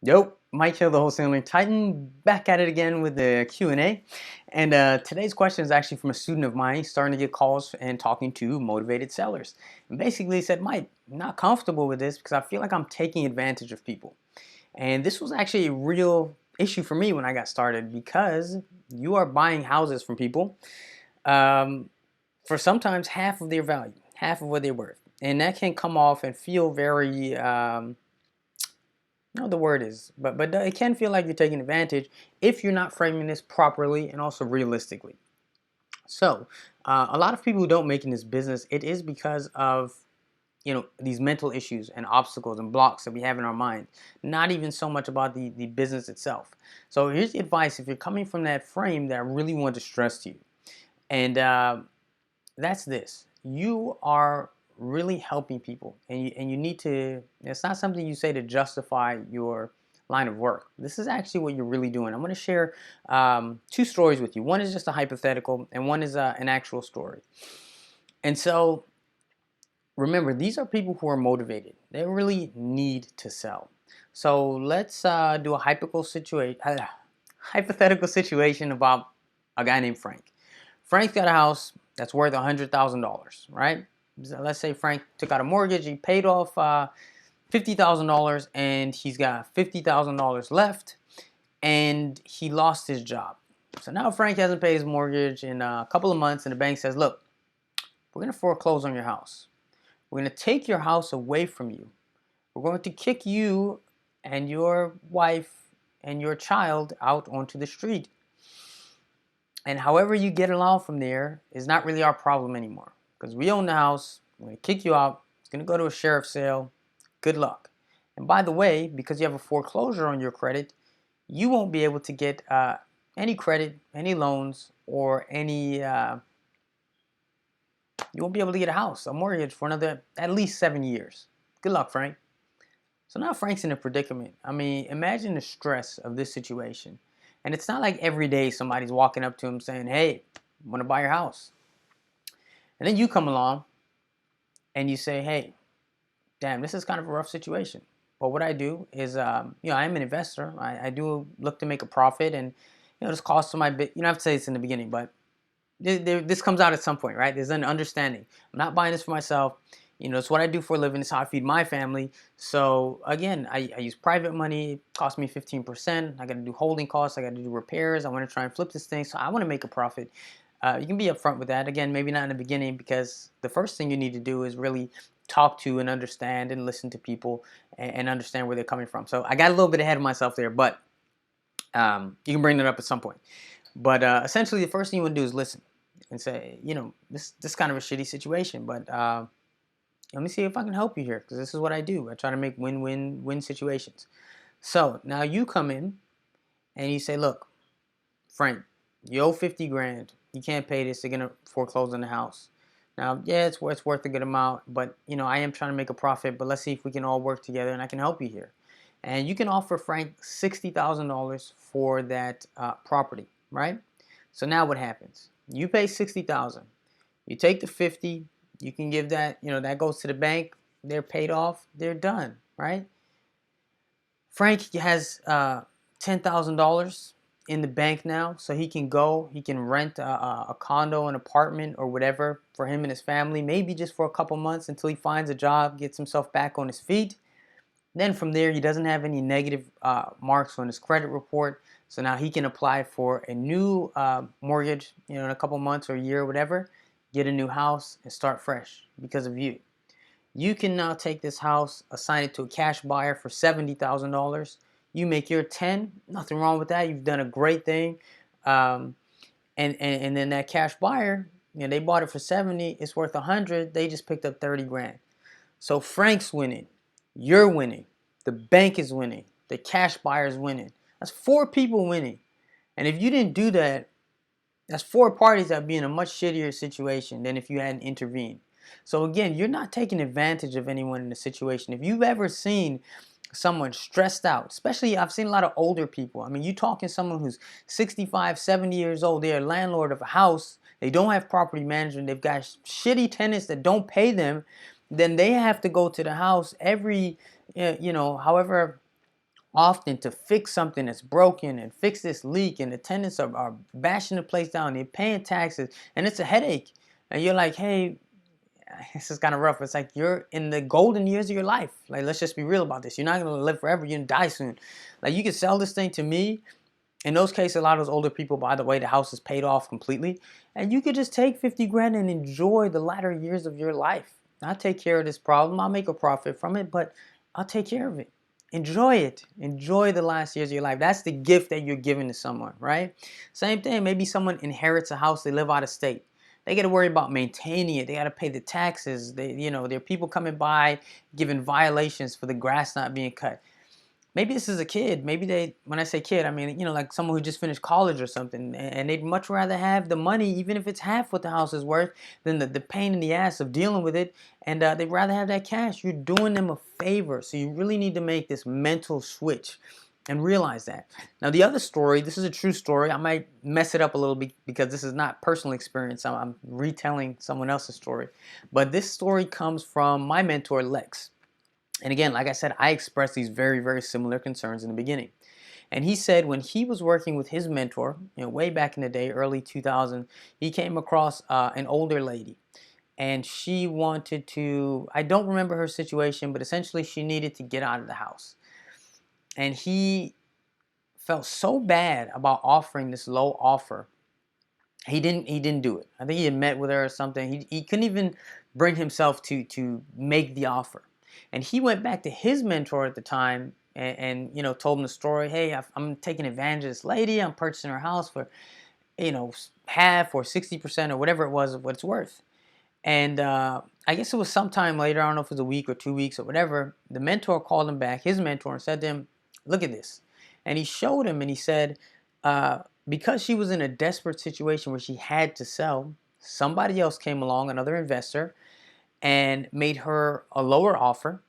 Yo, Mike Hill, the Wholesaling Titan, back at it again with the Q&A. And today's question is actually from a student of mine starting to get calls and talking to motivated sellers. And basically he said, Mike, I'm not comfortable with this because I feel like I'm taking advantage of people. And this was actually a real issue for me when I got started because you are buying houses from people for sometimes half of their value, half of what they're worth. And that can come off and feel very no, the word is, but it can feel like you're taking advantage if you're not framing this properly and also realistically. So, a lot of people who don't make in this business, it is because of these mental issues and obstacles and blocks that we have in our mind. Not even so much about the business itself. So here's the advice: if you're coming from that frame that I really want to stress to you, and that's this: you are really helping people, and you need to. It's not something you say to justify your line of work. This is actually what you're really doing. I'm going to share two stories with you. One is just a hypothetical, and one is an actual story. And so, remember, these are people who are motivated. They really need to sell. So let's do a hypothetical situation about a guy named Frank. Frank's got a house that's worth $100,000, right? So let's say Frank took out a mortgage, he paid off $50,000, and he's got $50,000 left, and he lost his job. So now Frank hasn't paid his mortgage in a couple of months, and the bank says, look, we're going to foreclose on your house. We're going to take your house away from you. We're going to kick you and your wife and your child out onto the street. And however you get along from there is not really our problem anymore. Because we own the house, we're going to kick you out, it's going to go to a sheriff's sale, good luck. And by the way, because you have a foreclosure on your credit, you won't be able to get any credit, any loans, or any, you won't be able to get a house, a mortgage for another at least 7 years. Good luck, Frank. So now Frank's in a predicament. I mean, imagine the stress of this situation. And it's not like every day somebody's walking up to him saying, hey, I want to buy your house. And then you come along and you say, hey, damn, this is kind of a rough situation. But what I do is, I am an investor. I do look to make a profit, and this costs to my bit. You don't have to say this in the beginning, but this comes out at some point, right? There's an understanding. I'm not buying this for myself. It's what I do for a living. It's how I feed my family. So again, I use private money. It costs me 15%. I got to do holding costs. I got to do repairs. I want to try and flip this thing. So I want to make a profit. You can be upfront with that. Again, maybe not in the beginning, because the first thing you need to do is really talk to and understand and listen to people and understand where they're coming from. So I got a little bit ahead of myself there, but you can bring that up at some point. But essentially, the first thing you want to do is listen and say, this is kind of a shitty situation, but let me see if I can help you here, because this is what I do. I try to make win-win-win situations. So now you come in and you say, look, Frank, you owe 50 grand. You can't pay this. They're going to foreclose on the house. Now, yeah, it's worth a good amount, but, I am trying to make a profit, but let's see if we can all work together and I can help you here. And you can offer Frank $60,000 for that property, right? So now what happens? You pay $60,000. You take the 50. You can give that, that goes to the bank. They're paid off. They're done, right? Frank has $10,000 in the bank now, so he can rent a condo, an apartment, or whatever for him and his family, maybe just for a couple months until he finds a job, gets himself back on his feet. Then from there, he doesn't have any negative marks on his credit report, so now he can apply for a new mortgage, in a couple months or a year or whatever, get a new house, and start fresh because of you. You can now take this house, assign it to a cash buyer for $70,000. You make your 10, nothing wrong with that. You've done a great thing. And then that cash buyer, they bought it for 70, it's worth 100, they just picked up 30 grand. So Frank's winning, you're winning, the bank is winning, the cash buyer is winning. That's 4 people winning. And if you didn't do that, that's 4 parties that would be in a much shittier situation than if you hadn't intervened. So again, you're not taking advantage of anyone in the situation. If you've ever seen someone stressed out, especially I've seen a lot of older people. I mean, you talking someone who's 65, 70 years old, they're a landlord of a house, they don't have property management, they've got shitty tenants that don't pay them, then they have to go to the house every, however often to fix something that's broken and fix this leak, and the tenants are bashing the place down, they're paying taxes, and it's a headache. And you're like, hey, this is kind of rough. It's like you're in the golden years of your life. Like, let's just be real about this. You're not going to live forever. You're going to die soon. Like, you could sell this thing to me. In those cases, a lot of those older people, by the way, the house is paid off completely. And you could just take 50 grand and enjoy the latter years of your life. I'll take care of this problem. I'll make a profit from it, but I'll take care of it. Enjoy it. Enjoy the last years of your life. That's the gift that you're giving to someone, right? Same thing. Maybe someone inherits a house. They live out of state. They got to worry about maintaining it. They got to pay the taxes. There are people coming by giving violations for the grass not being cut. Maybe this is a kid. Maybe when I say kid, I mean, like someone who just finished college or something, and they'd much rather have the money, even if it's half what the house is worth, than the pain in the ass of dealing with it, and they'd rather have that cash. You're doing them a favor, so you really need to make this mental switch and realize that. Now, the other story, this is a true story. I might mess it up a little bit because this is not personal experience. I'm retelling someone else's story, but this story comes from my mentor, Lex. And again, like I said, I expressed these very, very similar concerns in the beginning. And he said when he was working with his mentor, way back in the day, early 2000, he came across an older lady. And she wanted to, I don't remember her situation, but essentially she needed to get out of the house. And he felt so bad about offering this low offer. He didn't do it. I think he had met with her or something. He couldn't even bring himself to make the offer. And he went back to his mentor at the time and told him the story. Hey, I'm taking advantage of this lady. I'm purchasing her house for half or 60% or whatever it was of what it's worth. And I guess it was sometime later. I don't know if it was a week or 2 weeks or whatever. The mentor called him back, his mentor, and said to him, "Look at this." And he showed him, and he said, because she was in a desperate situation where she had to sell, somebody else came along, another investor, and made her a lower offer,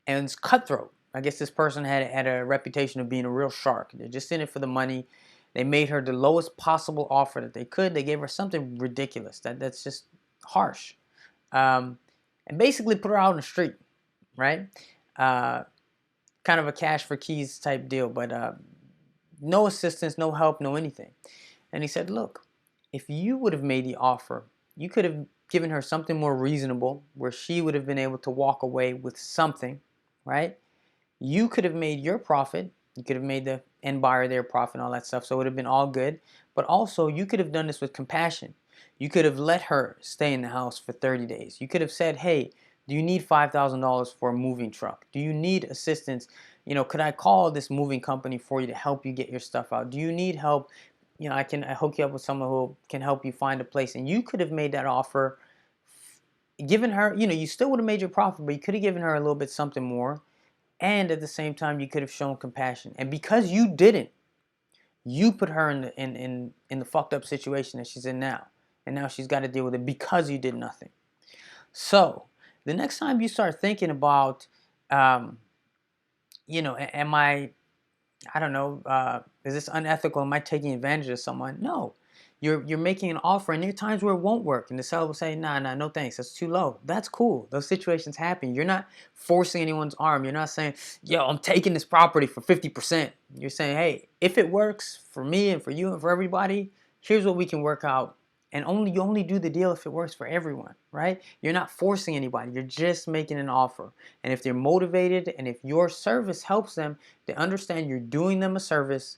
and it's cutthroat. I guess this person had a reputation of being a real shark. They're just in it for the money. They made her the lowest possible offer that they could. They gave her something ridiculous. That's just harsh. And basically put her out on the street, right? Kind of a cash for keys type deal, but no assistance, no help, no anything. And he said, look, if you would have made the offer, you could have given her something more reasonable where she would have been able to walk away with something, right? You could have made your profit. You could have made the end buyer their profit and all that stuff. So it would have been all good. But also you could have done this with compassion. You could have let her stay in the house for 30 days. You could have said, hey, do you need $5,000 for a moving truck? Do you need assistance? Could I call this moving company for you to help you get your stuff out? Do you need help? I hook you up with someone who can help you find a place. And you could have made that offer, given her, you still would have made your profit, but you could have given her a little bit something more. And at the same time, you could have shown compassion. And because you didn't, you put her in the fucked up situation that she's in now. And now she's got to deal with it because you did nothing. So the next time you start thinking about, am I don't know, is this unethical? Am I taking advantage of someone? No. You're making an offer, and there are times where it won't work, and the seller will say, nah, no thanks, that's too low. That's cool. Those situations happen. You're not forcing anyone's arm. You're not saying, yo, I'm taking this property for 50%. You're saying, hey, if it works for me and for you and for everybody, here's what we can work out. And you only do the deal if it works for everyone, right? You're not forcing anybody. You're just making an offer. And if they're motivated and if your service helps them, they understand you're doing them a service,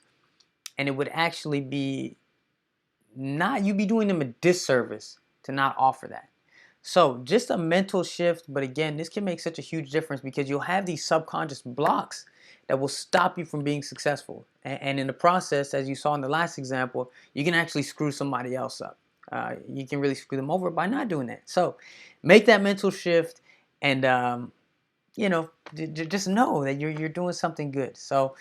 and it would actually be you'd be doing them a disservice to not offer that. So just a mental shift, but again, this can make such a huge difference because you'll have these subconscious blocks that will stop you from being successful. And in the process, as you saw in the last example, you can actually screw somebody else up. You can really screw them over by not doing that. So make that mental shift, and just know that you're doing something good. So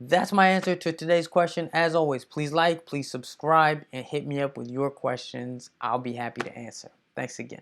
that's my answer to today's question. As always, please like, please subscribe, and hit me up with your questions. I'll be happy to answer. Thanks again.